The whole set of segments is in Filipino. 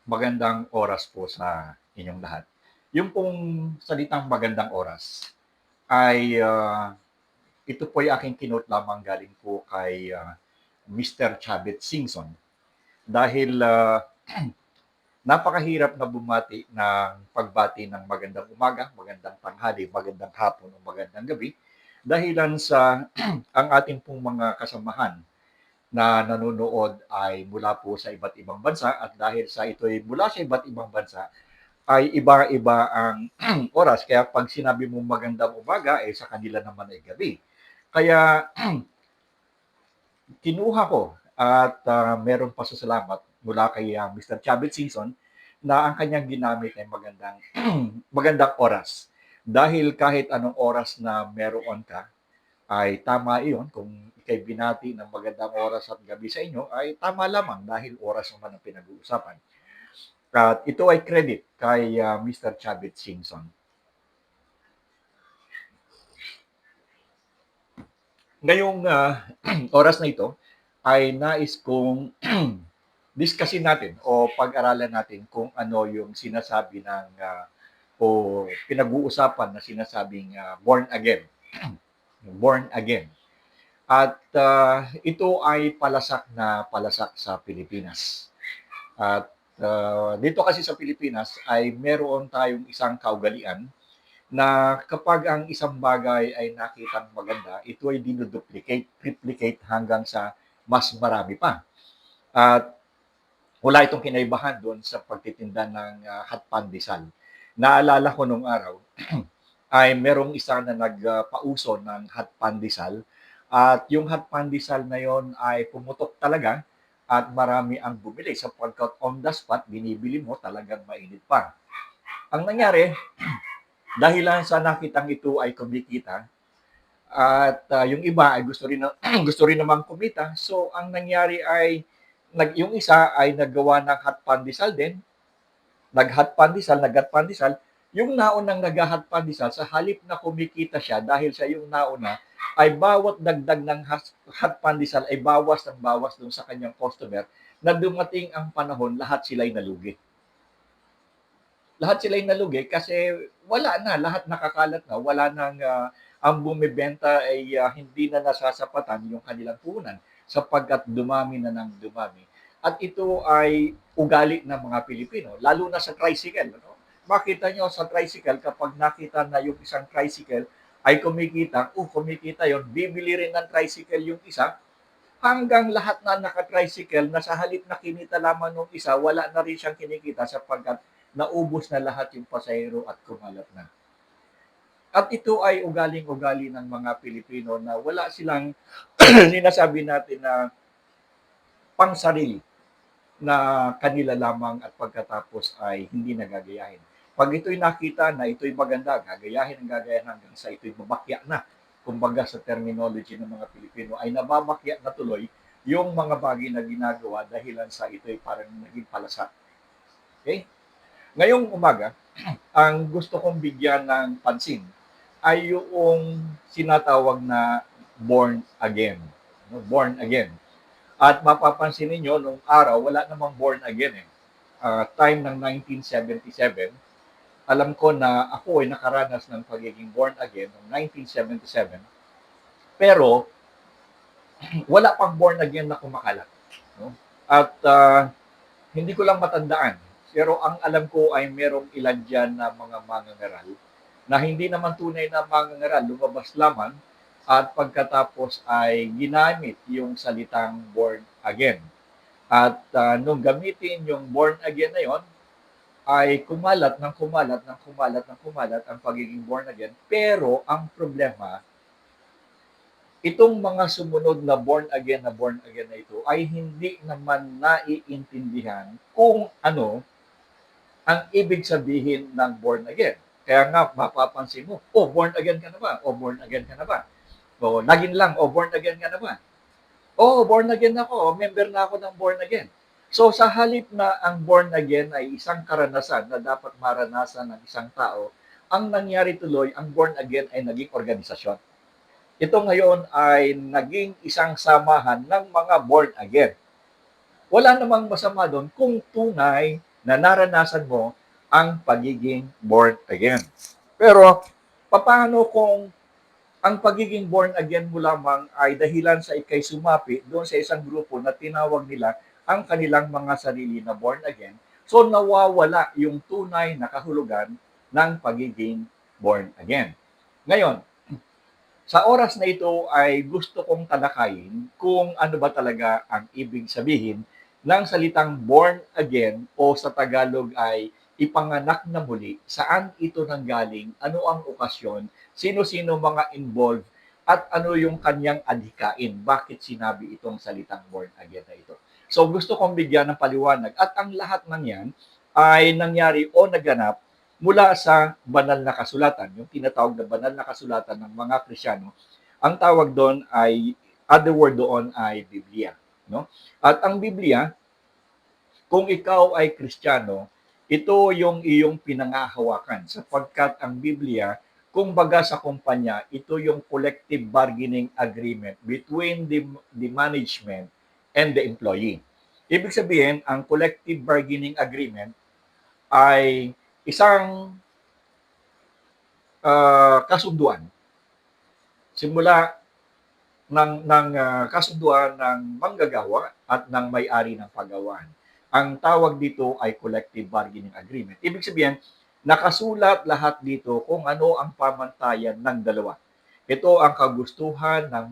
Magandang oras po sa inyong lahat. Yung pong salitang magandang oras ay ito po ay aking kinote lamang galing po kay Mr. Chavit Singson dahil napakahirap na bumati ng pagbati ng magandang umaga, magandang tanghali, magandang hapon o magandang gabi dahilan sa ang ating pong mga kasamahan na nanonood ay mula po sa iba't ibang bansa at dahil sa ito ay mula sa iba't ibang bansa ay iba-iba ang oras. Kaya pag sinabi mong magandang umaga, sa kanila naman ay gabi. Kaya kinuha ko at meron pasasalamat mula kay Mr. Chavit Singson na ang kanyang ginamit ay magandang magandang oras. Dahil kahit anong oras na meron ka, ay tama iyon. Kung ikay binati ng magandang oras at gabi sa inyo, ay tama lamang dahil oras naman ang pinag-uusapan. At ito ay credit kay Mr. Chavit Singson. Ngayong oras na ito ay nais kong discusin natin o pag-aralan natin kung ano yung sinasabi ng o pinag-uusapan na sinasabing born again. Born again. At ito ay palasak na palasak sa Pilipinas. At dito kasi sa Pilipinas ay meron tayong isang kaugalian na kapag ang isang bagay ay nakitang maganda, ito ay dinuduplicate, replicate hanggang sa mas marami pa. At wala itong kinaibahan doon sa pagtitinda ng hot pandesal. Naalala ko nung araw, ay merong isa na nagpauso ng hot pandesal at yung hot pandesal na yon ay pumutok talaga at marami ang bumili sapagkat on the spot, binibili mo talagang mainit pa. Ang nangyari, dahil lang sa nakitang ito ay kumikita, at yung iba ay gusto rin na, gusto rin namang kumita. So ang nangyari ay yung isa ay naggawa ng hot pandesal din, nag-hot pandesal, yung naunang nag-hot pandesal sa halip na kumikita siya dahil sa yung nauna ay bawat dagdag ng hot pandesal ay bawas ng bawas dun sa kanyang customer na dumating ang panahon lahat sila'y nalugi. Lahat sila'y nalugi kasi wala na, lahat nakakalat na, wala nang ang bumibenta ay hindi na nasasapatan yung kanilang puhunan sapagkat dumami na ng dumami. At ito ay ugali ng mga Pilipino, lalo na sa tricycle. Ano? Makita nyo sa tricycle, kapag nakita na yung isang tricycle ay kumikita, kumikita yon, bibili rin ng tricycle yung isa, hanggang lahat na naka-tricycle na sa halip na kinita lamang ng isa, wala na rin siyang kinikita sapagkat naubos na lahat yung pasahero at kumalat na. At ito ay ugaling-ugali ng mga Pilipino na wala silang sinasabi natin na pangsarili na kanila lamang at pagkatapos ay hindi nagagayahin. Pag ito'y nakita na ito'y maganda, gagayahin ang gagayahin hanggang sa ito'y babakya na. Kumbaga sa terminology ng mga Pilipino ay nababakya na tuloy yung mga bagay na ginagawa dahilan sa ito'y parang naging palasak. Okay? Ngayong umaga, ang gusto kong bigyan ng pansin ay yung sinatawag na born again. Born again. At mapapansin ninyo, nung araw, wala namang born again eh. Time ng 1977, alam ko na ako ay nakaranas ng pagiging born again noong 1977. Pero wala pang born again na kumakalat. No? At hindi ko lang matandaan. Pero ang alam ko ay merong ilan dyan na mga mangangaral na hindi naman tunay na mangangaral, lumabas lamang at pagkatapos ay ginamit yung salitang born again. At nung gamitin yung born again na yon, ay kumalat ng kumalat ng kumalat ng kumalat ang pagiging born again. Pero ang problema, itong mga sumunod na born again na ito ay hindi naman naiintindihan kung ano ang ibig sabihin ng born again. Kaya nga, mapapansin mo, born again ka na ba? Born again ka na ba? Laging lang, born again ka na ba? Born again ako. Member na ako ng born again. So, sa halip na ang born again ay isang karanasan na dapat maranasan ng isang tao, ang nangyari tuloy, ang born again ay naging organisasyon. Ito ngayon ay naging isang samahan ng mga born again. Wala namang masama doon kung tunay na naranasan mo ang pagiging born again. Pero, paano kung ang pagiging born again mo lamang ay dahilan sa ikay sumapi doon sa isang grupo na tinawag nila ang kanilang mga sarili na born again? So, nawawala yung tunay na kahulugan ng pagiging born again. Ngayon, sa oras na ito ay gusto kong talakayin kung ano ba talaga ang ibig sabihin ng salitang born again o sa Tagalog ay ipanganak na muli, saan ito nanggaling, ano ang okasyon, sino-sino mga involved, at ano yung kanyang adhikain, bakit sinabi itong salitang born again na ito. So gusto kong bigyan ng paliwanag at ang lahat ng yan ay nangyari o naganap mula sa banal na kasulatan, yung tinatawag na banal na kasulatan ng mga Kristiyano. Ang tawag doon ay, other word doon ay Biblia. No? At ang Biblia, kung ikaw ay Kristiyano, ito yung iyong pinangahawakan sapagkat ang Biblia, kung baga sa kumpanya, ito yung collective bargaining agreement between the management and the employee. Ibig sabihin, ang collective bargaining agreement ay isang kasunduan simula ng kasunduan ng manggagawa at ng may-ari ng pagawaan. Ang tawag dito ay collective bargaining agreement. Ibig sabihin, nakasulat lahat dito kung ano ang pamantayan ng dalawa. Ito ang kagustuhan ng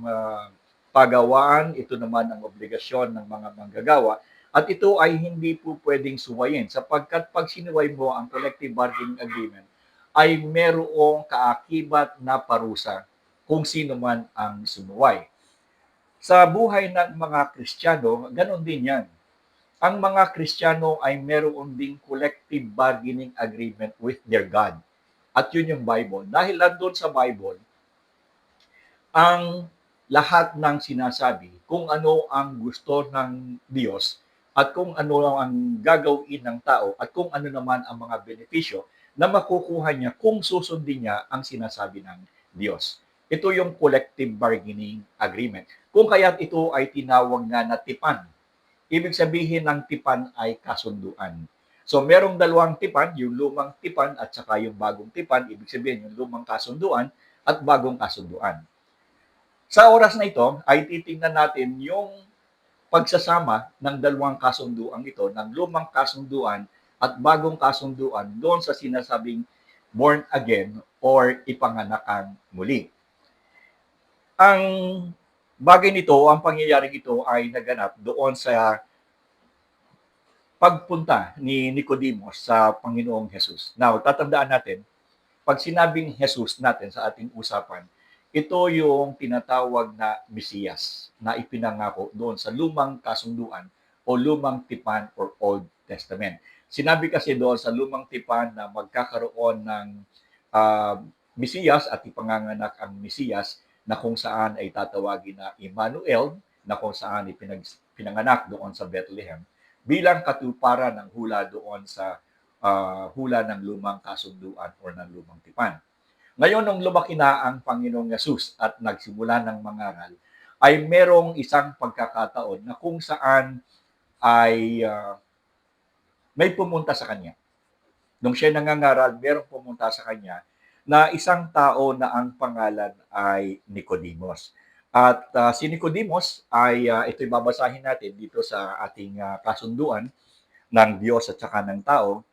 pagawaan, ito naman ang obligasyon ng mga manggagawa, at ito ay hindi po pwedeng suwayin sapagkat pag sinuway mo ang collective bargaining agreement, ay merong kaakibat na parusa kung sino man ang sumuway. Sa buhay ng mga Kristiyano, ganon din yan. Ang mga Kristiyano ay meron ding collective bargaining agreement with their God. At yun yung Bible. Dahil nandun sa Bible, ang lahat ng sinasabi kung ano ang gusto ng Diyos at kung ano ang gagawin ng tao at kung ano naman ang mga benepisyo na makukuha niya kung susundin niya ang sinasabi ng Diyos. Ito yung collective bargaining agreement. Kung kaya't ito ay tinawag nga na tipan. Ibig sabihin ng tipan ay kasunduan. So merong dalawang tipan, yung lumang tipan at saka yung bagong tipan, ibig sabihin yung lumang kasunduan at bagong kasunduan. Sa oras na ito ay titingnan natin yung pagsasama ng dalawang kasunduan ito, ng lumang kasunduan at bagong kasunduan doon sa sinasabing born again or ipanganakang muli. Ang bagay nito, ang pangyayaring ito ay naganap doon sa pagpunta ni Nicodemos sa Panginoong Jesus. Now, tatandaan natin, pag sinabing Jesus natin sa ating usapan, ito yung tinatawag na Mesiyas na ipinangako doon sa lumang kasunduan o lumang tipan or Old Testament. Sinabi kasi doon sa lumang tipan na magkakaroon ng Mesiyas at ipanganganak ang Mesiyas na kung saan ay tatawagin na Emmanuel, na kung saan pinanganak doon sa Bethlehem bilang katuparan ng hula doon sa hula ng lumang kasunduan o ng lumang tipan. Ngayon, nung lumaki na ang Panginoong Yesus at nagsimula ng mangaral, ay merong isang pagkakataon na kung saan ay may pumunta sa kanya. Nung siya nangangaral, merong pumunta sa kanya na isang tao na ang pangalan ay Nicodemos. At si Nicodemos ay ito'y babasahin natin dito sa ating kasunduan ng Diyos at saka ng tao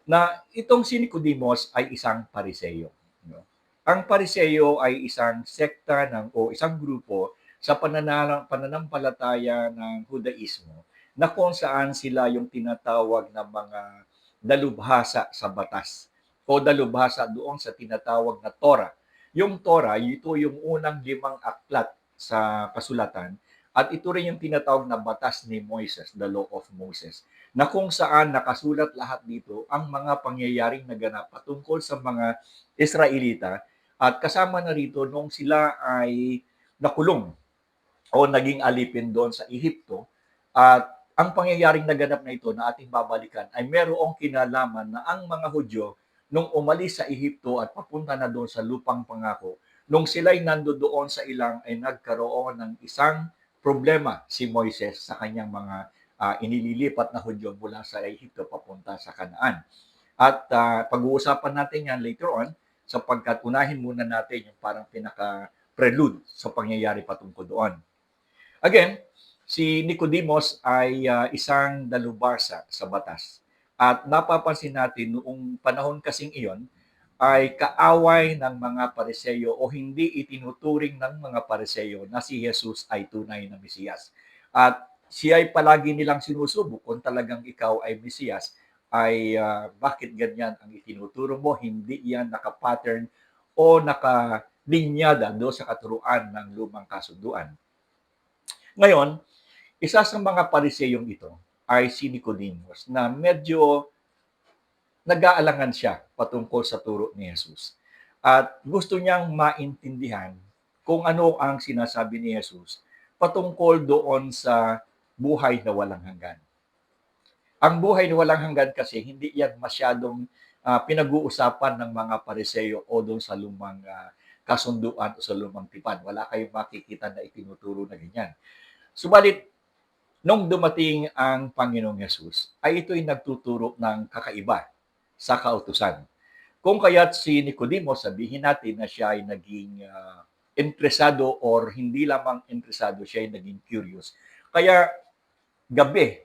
na itong si Nicodemos ay isang pariseyo. No? Ang pariseyo ay isang sekta o isang grupo sa pananampalataya ng Judaismo na kung saan sila yung tinatawag na mga dalubhasa sa batas o dalubhasa doon sa tinatawag na Torah. Yung Torah, ito yung unang 5 aklat sa kasulatan at ito rin yung tinatawag na batas ni Moises, the law of Moses, na kung saan nakasulat lahat dito ang mga pangyayaring naganap patungkol sa mga Israelita at kasama na rito nung sila ay nakulong o naging alipin doon sa Ehipto at ang pangyayaring naganap na ito na ating babalikan ay merong kinalaman na ang mga Hudyo nung umalis sa Ehipto at papunta na doon sa lupang pangako, nung sila'y nandoon sa ilang ay nagkaroon ng isang problema si Moises sa kanyang mga inililipat na Hudyo mula sa Ehipto papunta sa Kanaan. At pag-uusapan natin yan later on sapagkat unahin muna natin yung parang pinaka-prelude sa pangyayari patungkol doon. Again, si Nicodemus ay isang dalubhasa sa batas. At napapansin natin noong panahon kasing iyon ay kaaway ng mga Pariseyo o hindi itinuturing ng mga Pariseyo na si Jesus ay tunay na Mesiyas. At siya ay palagi nilang sinusubok kung talagang ikaw ay Mesiyas, ay bakit ganyan ang itinuturo mo? Hindi yan nakapattern o nakalinyada do sa katuruan ng lumang kasunduan. Ngayon, isa sa mga pariseyong ito ay si Nicodemus na medyo nag-aalangan siya patungkol sa turo ni Jesus. At gusto niyang maintindihan kung ano ang sinasabi ni Jesus patungkol doon sa buhay na walang hanggan. Ang buhay na walang hanggan kasi hindi yan masyadong pinag-uusapan ng mga pariseyo o doon sa lumang kasunduan o sa lumang tipan. Wala kayong makikita na itinuturo na ganyan. Subalit, nung dumating ang Panginoong Yesus, ay ito'y nagtuturo ng kakaiba sa kautusan. Kung kaya't si Nicodemus, sabihin natin na siya ay naging interesado or hindi lamang interesado, siya ay naging curious. Kaya gabi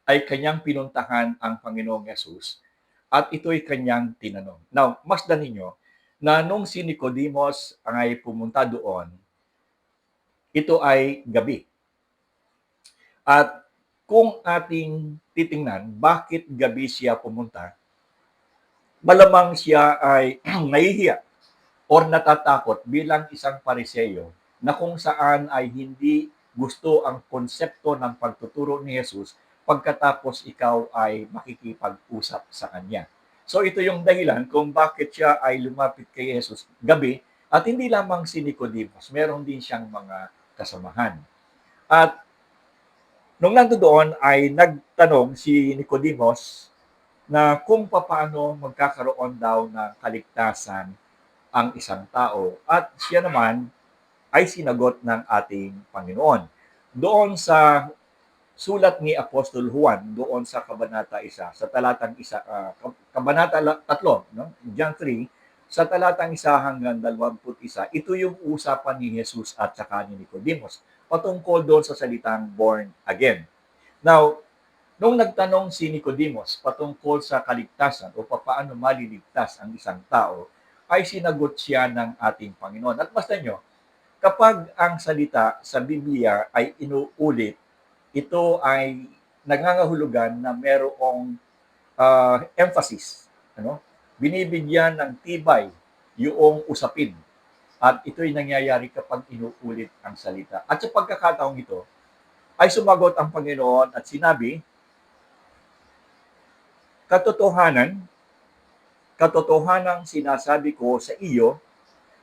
ay kanyang pinuntahan ang Panginoong Yesus at ito'y kanyang tinanong. Now, masdan ninyo na nung si Nicodemus ay pumunta doon, ito ay gabi. At kung ating titingnan, bakit gabi siya pumunta, malamang siya ay nahihiya or natatakot bilang isang pariseyo na kung saan ay hindi gusto ang konsepto ng pagtuturo ni Jesus pagkatapos ikaw ay makikipag-usap sa kanya. So ito yung dahilan kung bakit siya ay lumapit kay Jesus gabi at hindi lamang si Nicodemus, meron din siyang mga kasamahan. At nung nandoon ay nagtanong si Nicodemus na kung paano magkakaroon daw ng kaligtasan ang isang tao. At siya naman ay sinagot ng ating Panginoon. Doon sa sulat ni Apostol Juan, doon sa Kabanata 1, sa talatang 1, Kabanata 3, no? John 3, sa talatang 1 hanggang 21, ito yung usapan ni Jesus at saka ni Nicodemus patungkol doon sa salitang born again. Now, nung nagtanong si Nicodemus patungkol sa kaligtasan o paano maliligtas ang isang tao, ay sinagot siya ng ating Panginoon. At basta nyo, kapag ang salita sa Biblia ay inuulit, ito ay nangangahulugan na merong emphasis. Ano? Binibigyan ng tibay yung usapin. At ito'y nangyayari kapag inuulit ang salita. At sa pagkakataong ito, ay sumagot ang Panginoon at sinabi, katotohanang sinasabi ko sa iyo,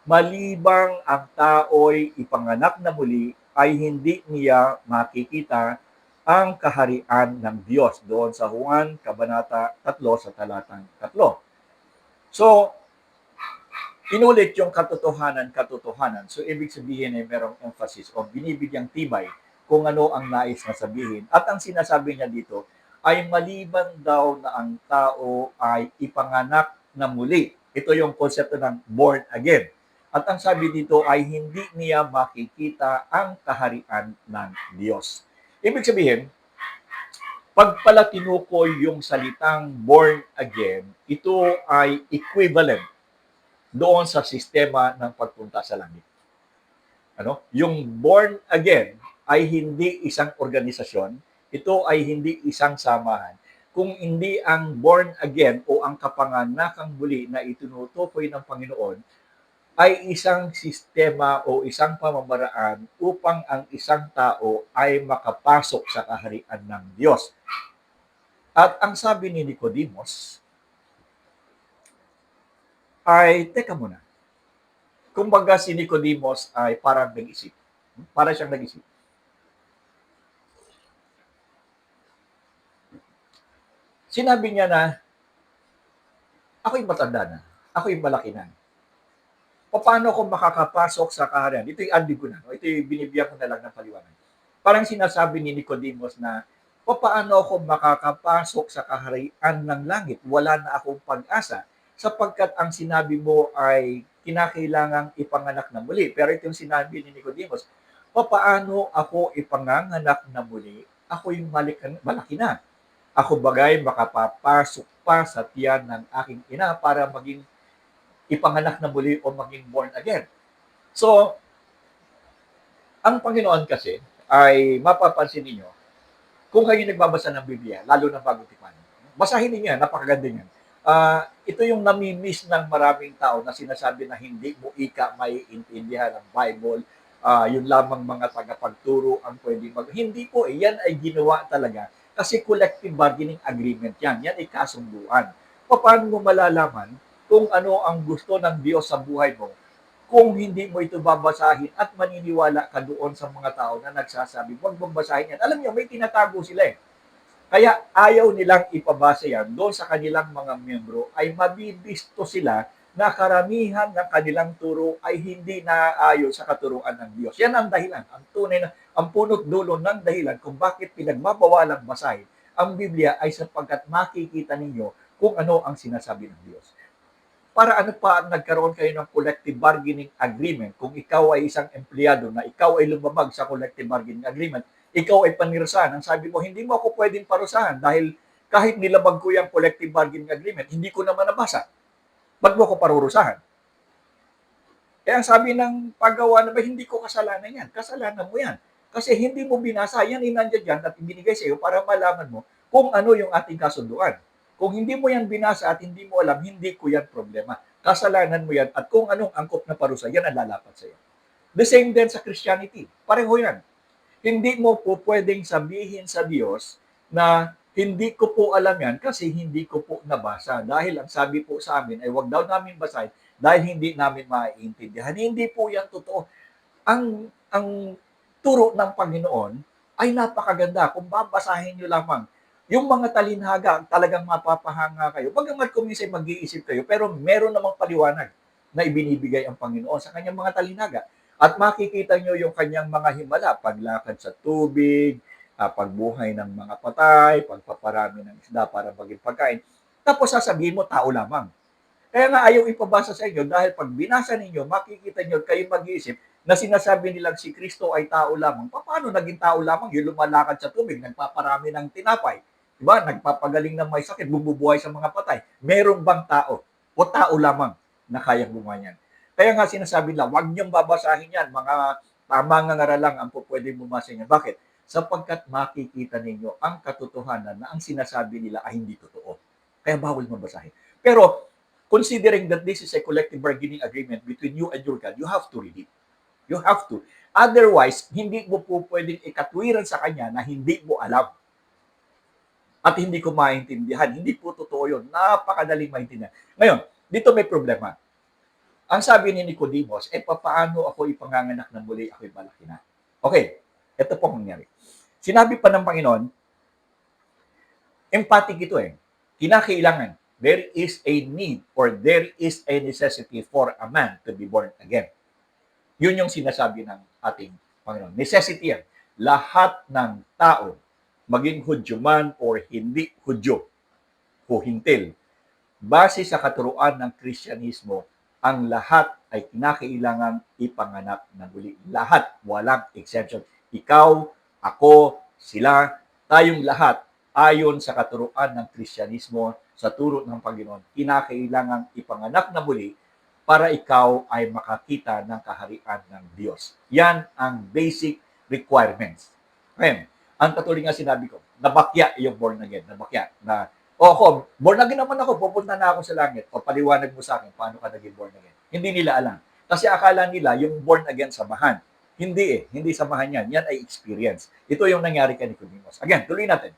malibang ang tao'y ipanganak na muli, ay hindi niya makikita ang kaharian ng Diyos. Doon sa Juan, Kabanata 3, sa talatang 3. So, inulit yung katotohanan. So, ibig sabihin ay merong emphasis o binibigyang tibay kung ano ang nais na sabihin. At ang sinasabi niya dito ay maliban daw na ang tao ay ipanganak na muli. Ito yung konsepto ng born again. At ang sabi dito ay hindi niya makikita ang kaharian ng Diyos. Ibig sabihin, pag pala tinukoy yung salitang born again, ito ay equivalent doon sa sistema ng pagpunta sa langit. Ano? Yung born again ay hindi isang organisasyon, ito ay hindi isang samahan. Kung hindi ang born again o ang kapanganakang muli na itinutukoy ng Panginoon ay isang sistema o isang pamamaraan upang ang isang tao ay makapasok sa kaharian ng Diyos. At ang sabi ni Nicodemus ay, teka muna, kumbaga si Nicodemus ay parang nag-isip. Para siyang nag-isip. Sinabi niya na, ako'y matanda na. Ako'y malaki na. Paano ako makakapasok sa kaharian? Ito'y adig ko na. Ito'y binibigyan ko na lang ng paliwanag. Parang sinasabi ni Nicodemus na papaano ako makakapasok sa kaharian ng langit? Wala na akong pag-asa sapagkat ang sinabi mo ay kinakailangang ipanganak na muli. Pero ito yung sinabi ni Nicodemus, papaano ako ipanganganak na muli? Ako yung malaki na. Ako bagay makapapasok pa sa tiyan ng aking ina para maging ipanganak na muli o maging born again. So, ang Panginoon kasi ay mapapansin ninyo, kung kayo nagbabasa ng Biblia, lalo na bagong tipan, basahin niyo yan, napakaganda niyan. Ito yung nami-miss ng maraming tao na sinasabi na hindi mo ika maiintindihan ang Bible, yun lamang mga tagapagturo ang pwede mag... Hindi po eh, yan ay ginawa talaga kasi collective bargaining agreement yan. Yan ay kasunduan. Paano mo malalaman kung ano ang gusto ng Diyos sa buhay mo kung hindi mo ito babasahin at maniniwala ka doon sa mga tao na nagsasabi, huwag mong basahin yan. Alam niyo, may tinatago sila eh. Kaya ayaw nilang ipabasa yan doon sa kanilang mga miyembro ay mabibisto sila na karamihan ng kanilang turo ay hindi naaayon sa katuruan ng Diyos. Yan ang dahilan, ang tunay na, ang punot dulo ng dahilan kung bakit pinagbabawalang basahin ang Biblia ay sapagkat makikita ninyo kung ano ang sinasabi ng Diyos. Para ano pa nagkaroon kayo ng collective bargaining agreement kung ikaw ay isang empleyado na ikaw ay lumabag sa collective bargaining agreement, ikaw ay panirasahan. Ang sabi mo, hindi mo ako pwedeng parusahan dahil kahit nilabag ko yung collective bargaining agreement, hindi ko naman nabasa. Ba't mo ako parurusahan? Kaya ang sabi ng paggawa na ba, hindi ko kasalanan yan. Kasalanan mo yan. Kasi hindi mo binasa, yan inandyan dyan at ibinigay sa iyo para malaman mo kung ano yung ating kasunduan. Kung hindi mo yan binasa at hindi mo alam, hindi ko yan problema. Kasalanan mo yan at kung anong angkop na parusa, yan ang lalapat sa iyo. The same din sa Christianity. Pareho yan. Hindi mo po pwedeng sabihin sa Diyos na hindi ko po alam yan kasi hindi ko po nabasa. Dahil ang sabi po sa amin ay wag daw namin basahin dahil hindi namin maiintindihan. Hindi po yan totoo. Ang turo ng Panginoon ay napakaganda. Kung babasahin nyo lamang, yung mga talinhaga, talagang mapapahanga kayo. Bagamat kung minsan mag-iisip kayo, pero meron namang paliwanag na ibinibigay ang Panginoon sa kanyang mga talinhaga. At makikita nyo yung kanyang mga himala, paglakad sa tubig, pagbuhay ng mga patay, pagpaparami ng isda para maging pagkain. Tapos sasabihin mo, tao lamang. Kaya nga ayaw ipabasa sa inyo dahil pag binasa ninyo, makikita nyo, kayo mag-iisip na sinasabi nilang si Kristo ay tao lamang. Paano naging tao lamang? Yung lumalakad sa tubig, nagpaparami ng tinapay. Diba? Nagpapagaling ng may sakit, bumubuhay sa mga patay. Meron bang tao? O tao lamang na kayang gumawa yan? Kaya nga sinasabi nila, huwag niyong babasahin yan. Mga tamang ngaralang ang pwedeng bumasa niyan. Bakit? Sapagkat makikita ninyo ang katotohanan na ang sinasabi nila ay hindi totoo. Kaya bawal mabasahin. Pero considering that this is a collective bargaining agreement between you and your God, you have to read it. You have to. Otherwise, hindi mo po pwedeng ikatwiran sa kanya na hindi mo alam. At hindi ko maintindihan. Hindi po totoo yun. Napakadaling maintindihan. Ngayon, dito may problema. Ang sabi ni Nicodemus, paano ako ipanganganak ng muli? Ako'y malaki na. Okay, ito po nangyari. Sinabi pa ng Panginoon, emphatic ito eh. Kinakailangan. There is a need or there is a necessity for a man to be born again. Yun yung sinasabi ng ating Panginoon. Necessity yan. Lahat ng tao, maging Hudyo man or hindi Hudyo, o hintil, base sa katuruan ng Kristyanismo, ang lahat ay kinakailangang ipanganak ng muli. Lahat, walang exception. Ikaw, ako, sila, tayong lahat, ayon sa katuruan ng Kristyanismo, sa turo ng Panginoon, kinakailangang ipanganak na muli para ikaw ay makakita ng kaharian ng Diyos. Yan ang basic requirements. Ngayon, ang patuloy nga sinabi ko, nabakya yung born again, nabakya na, ako, born again naman ako, pupunta na ako sa langit, o paliwanag mo sa akin, paano ka naging born again? Hindi nila alam. Kasi akala nila, yung born again samahan. Hindi eh, hindi samahan yan. Yan ay experience. Ito yung nangyari kay Nicodemus. Again, tuloy natin.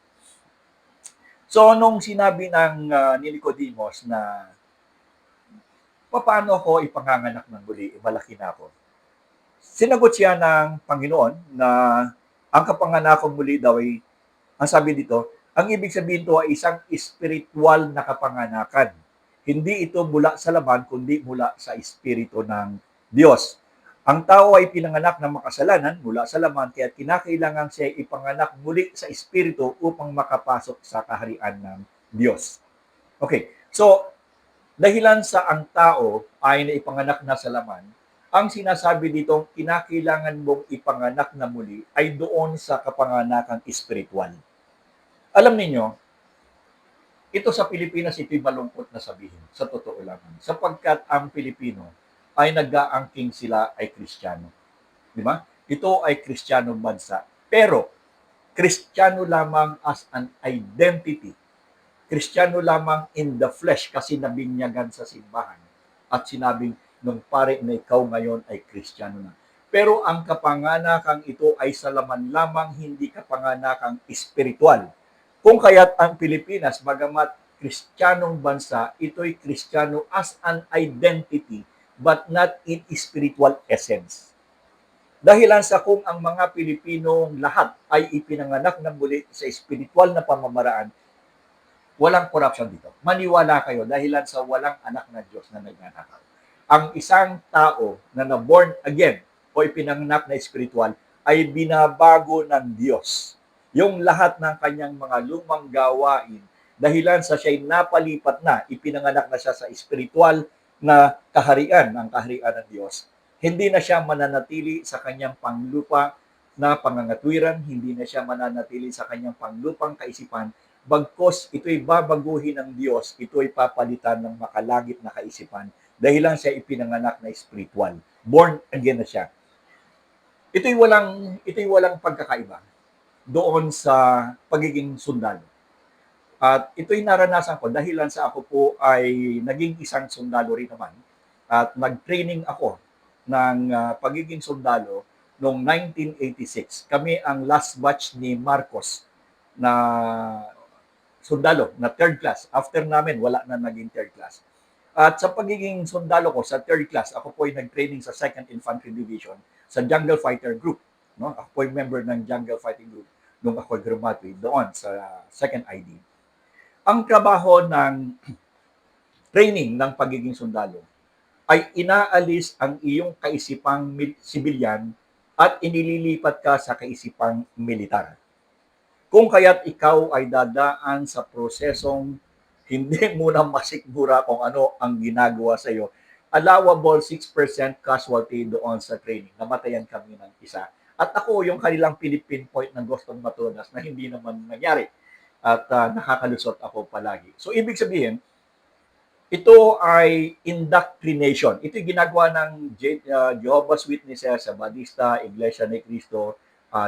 So, nung sinabi ng ni Nicodemus na paano ako ipanganganak ng muli, malaki na ako. Sinagot siya ng Panginoon na ang kapanganakong muli daw ay, ang sabi dito, ang ibig sabihin ito ay isang spiritual na kapanganakan. Hindi ito mula sa laman, kundi mula sa espiritu ng Diyos. Ang tao ay pinanganak ng makasalanan mula sa laman, kaya kinakailangan siya ipanganak muli sa espiritu upang makapasok sa kaharian ng Diyos. Okay, so dahilan sa ang tao ay naipanganak na sa laman, ang sinasabi dito, kinakailangan mong ipanganak na muli ay doon sa kapanganakang espiritual. Alam niyo, ito sa Pilipinas, ito'y malungkot na sabihin, sa totoo lang. Sapagkat ang Pilipino ay nag-aangking sila ay Kristiyano. Di ba? Ito ay Kristiyanong bansa. Pero, Kristiyano lamang as an identity. Kristiyano lamang in the flesh kasi nabinyagan sa simbahan. At sinabing, nung pare na ikaw ngayon ay Kristiyano na. Pero ang kapanganakang ito ay sa laman lamang, hindi kapanganakang espiritual. Kung kaya't ang Pilipinas, bagamat Kristiyanong bansa, ito'y Kristiyano as an identity, but not in spiritual essence. Dahilan sa kung ang mga Pilipinong lahat ay ipinanganak ng muli sa spiritual na pamamaraan, walang corruption dito. Maniwala kayo dahilan sa walang anak na Diyos na nagnanakaw. Ang isang tao na na-born again o ipinanganak na spiritual ay binabago ng Diyos. Yung lahat ng kanyang mga lumang gawain, dahilan sa siya'y napalipat na, ipinanganak na siya sa spiritual na kaharian, ang kaharian ng Diyos. Hindi na siya mananatili sa kanyang panglupa na pangangatwiran, hindi na siya mananatili sa kanyang panglupang kaisipan, bagkos ito'y babaguhin ng Diyos, ito'y papalitan ng makalagit na kaisipan, dahil lang siya ipinanganak na spiritual. Born again na siya. Ito'y walang pagkakaiba doon sa pagiging sundalo. At ito'y naranasan ko dahilan sa ako po ay naging isang sundalo rin naman. At nag-training ako ng pagiging sundalo noong 1986. Kami ang last batch ni Marcos na sundalo na third class. After namin, wala na naging third class. At sa pagiging sundalo ko sa third class, ako po ay nag-training sa 2nd Infantry Division sa Jungle Fighter Group. No? Ako po ay member ng Jungle Fighting Group nung ako graduate doon sa 2nd ID. Ang trabaho ng training ng pagiging sundalo ay inaalis ang iyong kaisipang sibilyan at inililipat ka sa kaisipang militar. Kung kaya't ikaw ay dadaan sa prosesong hindi mo na masikmura kung ano ang ginagawa sa iyo, allowable 6% casualty doon sa training. Namatayan kami ng isa. At ako yung kanilang pinipinpoint ng gustong matunas na hindi naman nangyari. At nakakalusot ako palagi. So, ibig sabihin, ito ay indoctrination. Ito yung ginagawa ng Jehovah's Witnesses, Sabadista, Iglesia ni Cristo,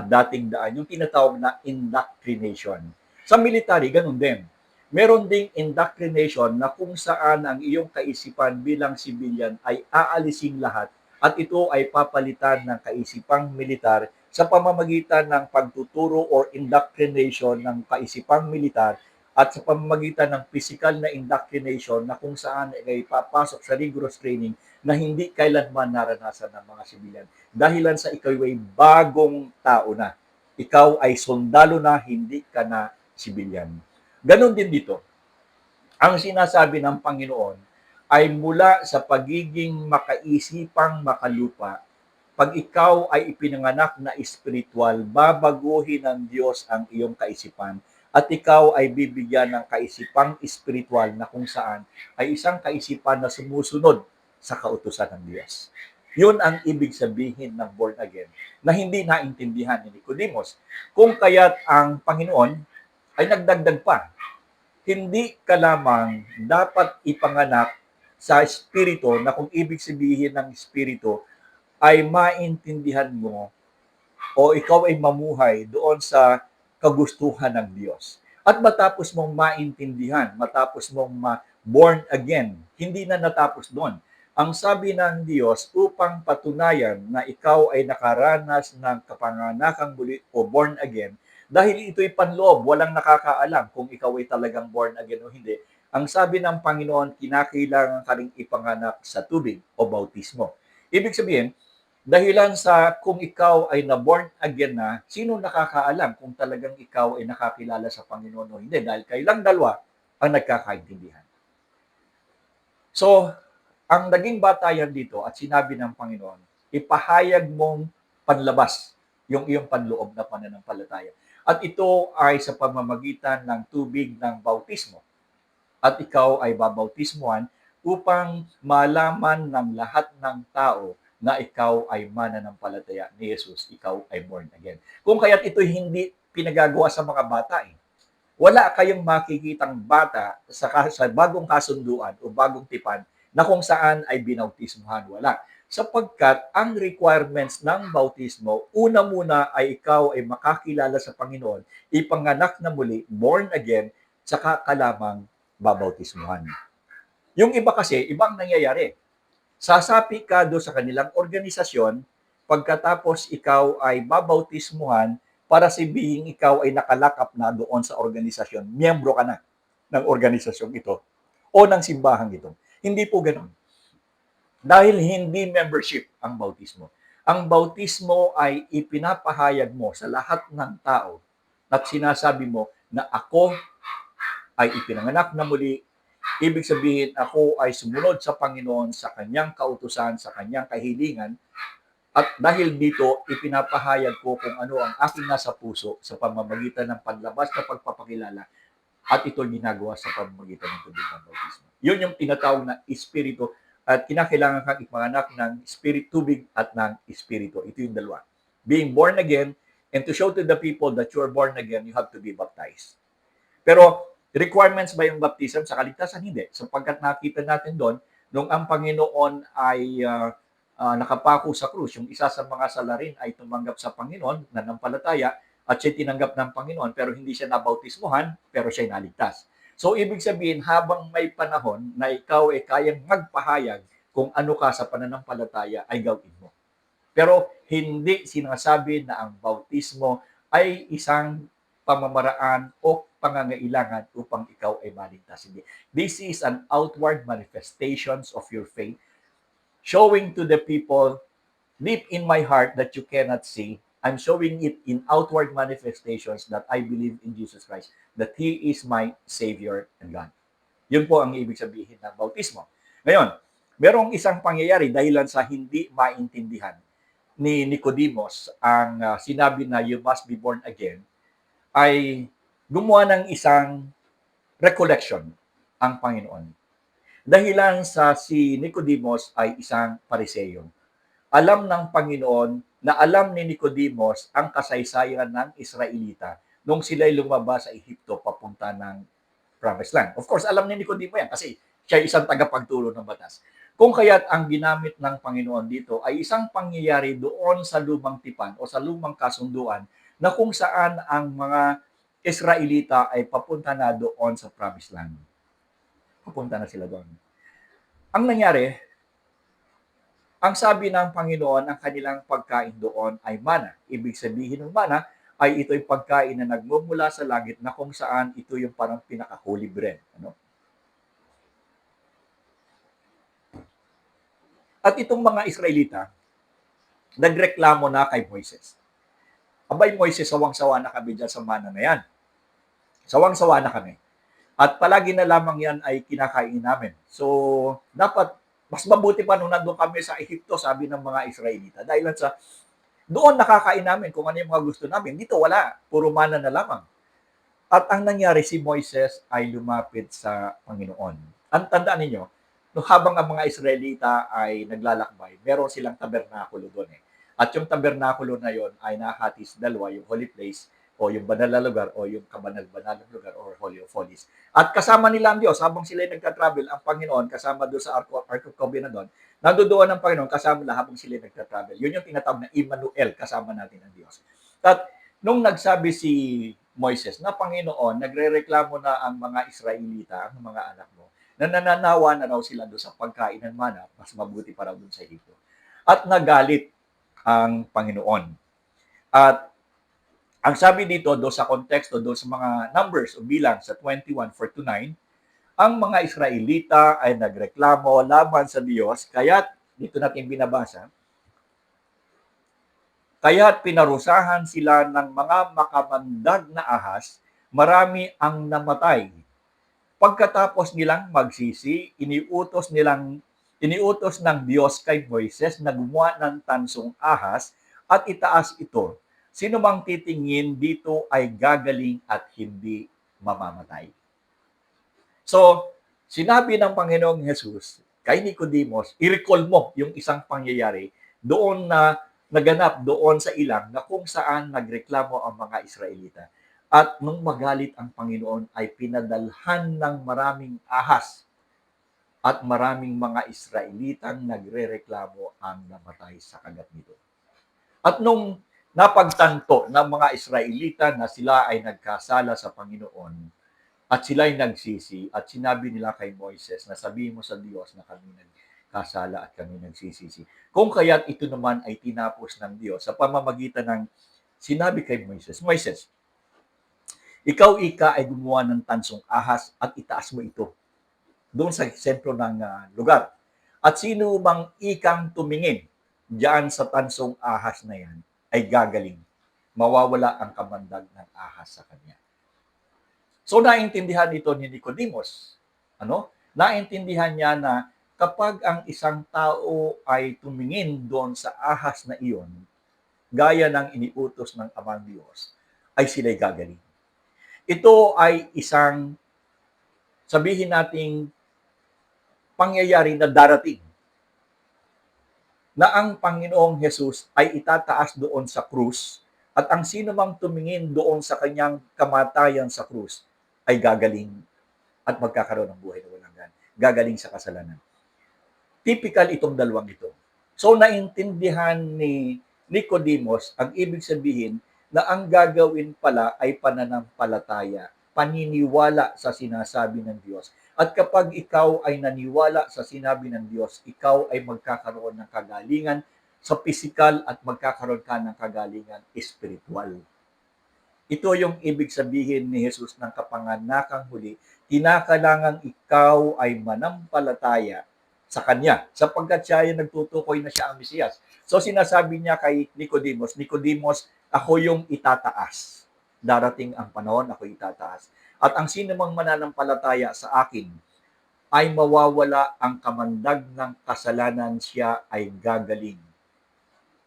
dating daan, yung tinatawag na indoctrination. Sa military, ganun din. Meron ding indoctrination na kung saan ang iyong kaisipan bilang sibilyan ay aalisin lahat at ito ay papalitan ng kaisipang militar sa pamamagitan ng pagtuturo or indoctrination ng kaisipang militar at sa pamamagitan ng physical na indoctrination na kung saan ay papasok sa rigorous training na hindi kailanman naranasan ng mga sibilyan. Dahilan sa ikaw ay bagong tao na. Ikaw ay sundalo na, hindi ka na sibilyan. Ganon din dito. Ang sinasabi ng Panginoon ay mula sa pagiging makaisipang makalupa, pag ikaw ay ipinanganak na espiritual, babaguhin ng Diyos ang iyong kaisipan at ikaw ay bibigyan ng kaisipang espiritual na kung saan ay isang kaisipan na sumusunod sa kautusan ng Diyos. Yun ang ibig sabihin ng born again na hindi naintindihan ni Nicodemus. Kung kaya't ang Panginoon ay nagdagdag pa, hindi ka lamang dapat ipanganak sa espiritu na kung ibig sabihin ng espiritu ay maintindihan mo o ikaw ay mamuhay doon sa kagustuhan ng Diyos. At matapos mong maintindihan, matapos mong born again, hindi na natapos doon. Ang sabi ng Diyos, upang patunayan na ikaw ay nakaranas ng kapanganakang muli o born again, dahil ito'y panloob, walang nakakaalam kung ikaw ay talagang born again o hindi. Ang sabi ng Panginoon, kinakailangan ka ring ipanganak sa tubig o bautismo. Ibig sabihin, dahilan sa kung ikaw ay na-born again na, sino nakakaalam kung talagang ikaw ay nakakilala sa Panginoon o hindi? Dahil kailang dalawa ang nagkakaintindihan. So, ang naging batayan dito at sinabi ng Panginoon, ipahayag mong panlabas yung iyong panloob na pananampalataya. At ito ay sa pamamagitan ng tubig ng bautismo. At ikaw ay babautismuhan upang malaman ng lahat ng tao na ikaw ay mananampalataya ni Jesus, ikaw ay born again. Kung kaya't ito'y hindi pinagagawa sa mga bata eh. Wala kayong makikitang bata sa bagong kasunduan o bagong tipan na kung saan ay binautismuhan. Wala. Sapagkat ang requirements ng bautismo, una muna ay ikaw ay makakilala sa Panginoon, ipanganak na muli, born again, saka ka lamang babautismuhan. Yung iba kasi, ibang nangyayari. Sasapi ka do sa kanilang organisasyon, pagkatapos ikaw ay babautismuhan para sabihin ikaw ay nakalakap na doon sa organisasyon. Miyembro ka na ng organisasyong ito o ng simbahang ito. Hindi po ganoon. Dahil hindi membership ang bautismo. Ang bautismo ay ipinapahayag mo sa lahat ng tao at sinasabi mo na ako ay ipinanganak na muli. Ibig sabihin, ako ay sumunod sa Panginoon sa kanyang kautusan, sa kanyang kahilingan. At dahil dito, ipinapahayag ko kung ano ang aking nasa puso sa pamamagitan ng panlabas na pagpapakilala at ito ginagawa sa pamamagitan ng tubig ng bautismo. Yun yung tinatawag na espiritu at kinakailangan kang ipanganak ng spirit, tubig at ng espiritu. Ito yung dalawa. Being born again and to show to the people that you are born again, you have to be baptized. Pero requirements ba yung baptism sa kaligtasan? Hindi. Sapagkat nakita natin doon, nung ang Panginoon ay nakapako sa krus, yung isa sa mga salarin ay tumanggap sa Panginoon, nanampalataya, at siya tinanggap ng Panginoon, pero hindi siya nabautismuhan, pero siya naligtas. So, ibig sabihin, habang may panahon na ikaw ay kayang magpahayag kung ano ka sa pananampalataya, ay gawin mo. Pero hindi sinasabi na ang bautismo ay isang pamamaraan o pangangailangan upang ikaw ay maligtas. Hindi. This is an outward manifestations of your faith, showing to the people deep in my heart that you cannot see. I'm showing it in outward manifestations that I believe in Jesus Christ, that He is my Savior and God. Yun po ang ibig sabihin ng bautismo. Ngayon, merong isang pangyayari dahilan sa hindi maintindihan ni Nicodemus ang sinabi na you must be born again, ay gumawa ng isang recollection ang Panginoon. Dahilan sa si Nicodemus ay isang pariseyo. Alam ng Panginoon na alam ni Nicodemus ang kasaysayan ng Israelita nung sila'y lumabas sa Ehipto papunta ng Promised Land. Of course, alam ni Nicodemus yan kasi siya isang tagapagturo ng batas. Kung kaya't ang ginamit ng Panginoon dito ay isang pangyayari doon sa lumang tipan o sa lumang kasunduan na kung saan ang mga Israelita ay papunta na doon sa Promised Land. Papunta na sila doon. Ang nangyari, ang sabi ng Panginoon, ang kanilang pagkain doon ay mana. Ibig sabihin ng mana ay ito'y pagkain na nagmumula sa langit na kung saan ito yung parang pinaka-holy bread. Ano? At itong mga Israelita, nagreklamo na kay Moises. Abay Moises, sawang-sawa na kami dyan sa mana na yan. Sawang-sawa na kami. At palagi na lamang yan ay kinakain namin. So, dapat, mas mabuti pa nung nandun kami sa Ehipto, sabi ng mga Israelita. Dahil sa, doon nakakain namin kung ano yung mga gusto namin. Dito wala, puro mana na lamang. At ang nangyari, si Moises ay lumapit sa Panginoon. Ang tandaan ninyo, no, habang ang mga Israelita ay naglalakbay, meron silang tabernakulo doon eh. At yung tabernakulo na yon ay nahati sa dalawa, yung holy place o yung banal na lugar o yung kabanal-banal na lugar or Holy of Holies. At kasama nila ang Diyos, habang sila ay nagka-travel, ang Panginoon, kasama doon sa Ark of Covenant doon, nandoon ang Panginoon, kasama na habang sila ay nagka-travel. Yun yung tinatawag na Emmanuel, kasama natin ang Diyos. At nung nagsabi si Moises na Panginoon, nagrereklamo na ang mga Israelita, ang mga anak mo, na nananawa na raw sila doon sa pagkain ng mana, mas mabuti para doon sa Ehipto. At nagalit ang Panginoon. At ang sabi dito, do sa konteksto, do sa mga numbers o bilang sa 21:4-9, ang mga Israelita ay nagreklamo laban sa Diyos, kaya't, dito natin binabasa, kaya't pinarusahan sila ng mga makamandag na ahas, marami ang namatay. Pagkatapos nilang magsisi, iniutos nilang Iniutos ng Diyos kay Moises na gumawa ng tansong ahas at itaas ito. Sino mang titingin dito ay gagaling at hindi mamamatay. So, sinabi ng Panginoong Jesus kay Nicodemus, i-recall mo yung isang pangyayari doon na naganap doon sa ilang na kung saan nagreklamo ang mga Israelita. At nung magalit ang Panginoon ay pinadalhan ng maraming ahas at maraming mga Israelitang nagrereklamo ang namatay sa kagat nito. At nung napagtanto ng mga Israelita na sila ay nagkasala sa Panginoon at sila ay nagsisi at sinabi nila kay Moises na sabihin mo sa Diyos na kami nagkasala at kami nagsisisi. Kung kaya't ito naman ay tinapos ng Diyos sa pamamagitan ng sinabi kay Moises, Moises, ikaw ay gumawa ng tansong ahas at itaas mo ito doon sa sentro ng lugar. At sino bang ikang tumingin diyan sa tansong ahas na yan ay gagaling. Mawawala ang kamandag ng ahas sa kanya. So naintindihan ito ni Nicodemus. Ano? Naintindihan niya na kapag ang isang tao ay tumingin doon sa ahas na iyon, gaya ng iniutos ng Amang Diyos, ay sila'y gagaling. Ito ay isang, sabihin nating, pangyayari na darating na ang Panginoong Jesus ay itataas doon sa krus at ang sino mang tumingin doon sa kanyang kamatayan sa krus ay gagaling at magkakaroon ng buhay na walang hanggan. Gagaling sa kasalanan. Typical itong dalawang ito. So naintindihan ni Nicodemus ang ibig sabihin na ang gagawin pala ay pananampalataya, paniniwala sa sinasabi ng Diyos. At kapag ikaw ay naniwala sa sinabi ng Diyos, ikaw ay magkakaroon ng kagalingan sa pisikal at magkakaroon ka ng kagalingan espiritual. Ito yung ibig sabihin ni Jesus ng kapanganakang huli, kinakailangan ikaw ay manampalataya sa Kanya, sapagkat siya ay nagtutukoy na siya ang Mesiyas. So sinasabi niya kay Nicodemus, Nicodemus, ako yung itataas. Darating ang panahon, ako itataas. At ang sino mang mananampalataya sa akin ay mawawala ang kamandag ng kasalanan, siya ay gagaling.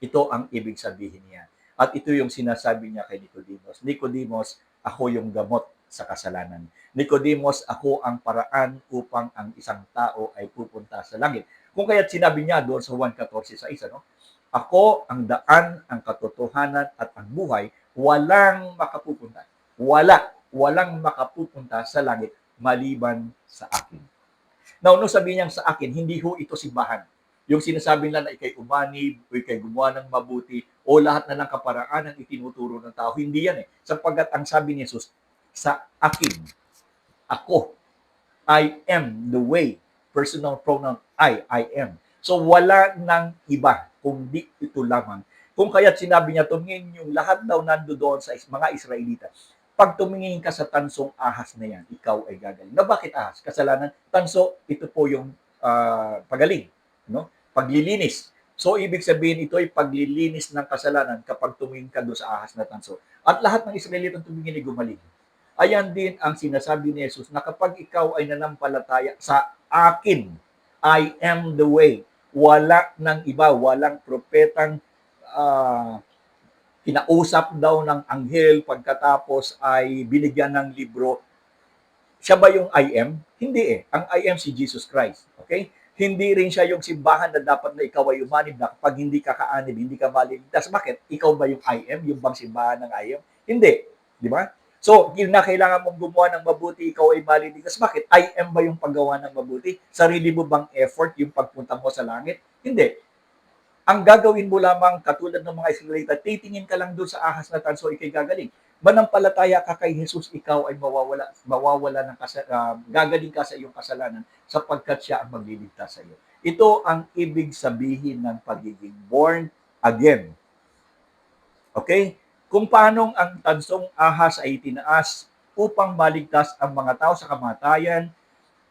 Ito ang ibig sabihin niya. At ito yung sinasabi niya kay Nicodemus. Nicodemus, ako yung gamot sa kasalanan. Nicodemus, ako ang paraan upang ang isang tao ay pupunta sa langit. Kung kaya't sinabi niya doon sa 1:14, ano? Ako ang daan, ang katotohanan at ang buhay, walang makapupunta. Walang makapupunta sa langit maliban sa akin. Now, nung sabihin niya sa akin, hindi ho ito simbahan. Yung sinasabi nila na ikay umanib, o ikay gumawa ng mabuti, o lahat na ng kaparaanan itinuturo ng tao. Hindi yan eh. Sapagkat ang sabi ni Jesus, sa akin, ako, I am the way. Personal pronoun, I am. So wala nang iba, kundi ito lamang. Kung kaya't sinabi niya, tumingin yung lahat daw nandoon sa mga Israelita. Pag tumingin ka sa tansong ahas na yan, ikaw ay gagaling. Na bakit ahas? Kasalanan. Tanso, ito po yung pagaling. No? Paglilinis. So, ibig sabihin, ito ay paglilinis ng kasalanan kapag tumingin ka doon sa ahas na tanso. At lahat ng Israelitang tumingin ay gumaling. Ayan din ang sinasabi ni Jesus na kapag ikaw ay nanampalataya sa akin, I am the way. Wala ng iba, walang propetang kinausap daw ng anghel pagkatapos ay binigyan ng libro. Siya ba yung I am? Hindi eh. Ang I am si Jesus Christ. Okay? Hindi rin siya yung simbahan na dapat na ikaw ay umanib na kapag hindi ka kaanib, hindi ka maliligtas. Bakit? Ikaw ba yung I am? Yung bang simbahan ng I am? Hindi. Di ba? So, kailangan mong gumawa ng mabuti, ikaw ay maliligtas. Bakit? I am ba yung paggawa ng mabuti? Sarili mo bang effort yung pagpunta mo sa langit? Hindi. Ang gagawin mo lamang, katulad ng mga Israelita, titingin ka lang doon sa ahas na tanso, ikay gagaling. Manampalataya ka kay Jesus, ikaw ay mawawala ng gagaling ka sa iyong kasalanan sapagkat siya ang magliligtas sa iyo. Ito ang ibig sabihin ng pagiging born again. Okay? Kung paanong ang tansong ahas ay itinaas upang maligtas ang mga tao sa kamatayan,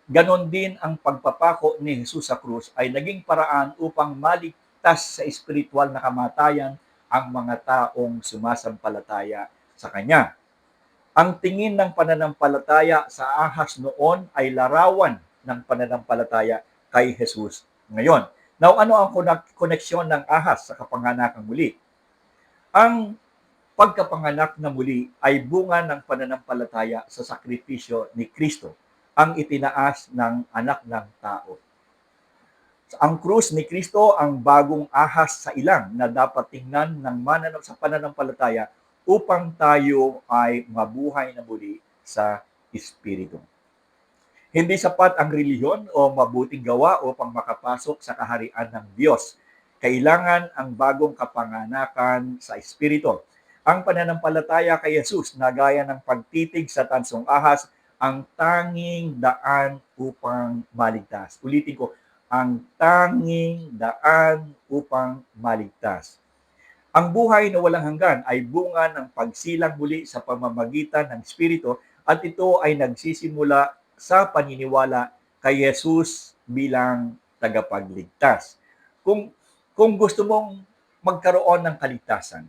ganon din ang pagpapako ni Jesus sa krus ay naging paraan upang maligtas sa espiritual na kamatayan ang mga taong sumasampalataya sa Kanya. Ang tingin ng pananampalataya sa ahas noon ay larawan ng pananampalataya kay Jesus Ngayon, now ano ang koneksyon ng ahas sa kapanganakang muli? Ang pagkapanganak na muli ay bunga ng pananampalataya sa sakripisyo ni Kristo, ang itinaas ng anak ng tao. Ang krus ni Kristo ang bagong ahas sa ilang na dapat tingnan ng sa pananampalataya upang tayo ay mabuhay na muli sa Espiritu. Hindi sapat ang reliyon o mabuting gawa upang makapasok sa kaharian ng Diyos. Kailangan ang bagong kapanganakan sa Espiritu. Ang pananampalataya kay Jesus na gaya ng pagtitig sa tansong ahas ang tanging daan upang maligtas. Ulitin ko, ang tanging daan upang maligtas. Ang buhay na walang hanggan ay bunga ng pagsilang muli sa pamamagitan ng Espiritu at ito ay nagsisimula sa paniniwala kay Jesus bilang tagapagligtas. Kung kung gusto mong magkaroon ng kaligtasan,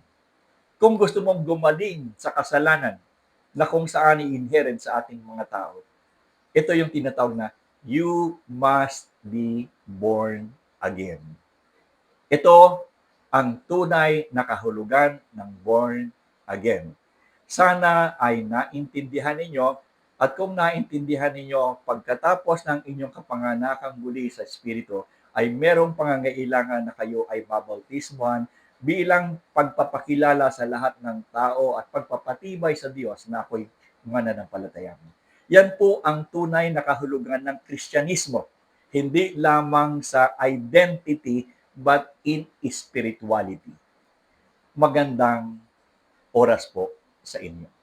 kung gusto mong gumaling sa kasalanan na kung saan i-inherent sa ating mga tao, ito yung tinatawag na you must be born again. Ito ang tunay na kahulugan ng born again. Sana ay naintindihan ninyo at kung naintindihan ninyo pagkatapos ng inyong kapanganakang muli sa Espiritu ay merong pangangailangan na kayo ay babautismuhan bilang pagpapakilala sa lahat ng tao at pagpapatibay sa Diyos na ako'y mananampalataya mo. Yan po ang tunay na kahulugan ng Kristyanismo, hindi lamang sa identity but in spirituality. Magandang oras po sa inyo.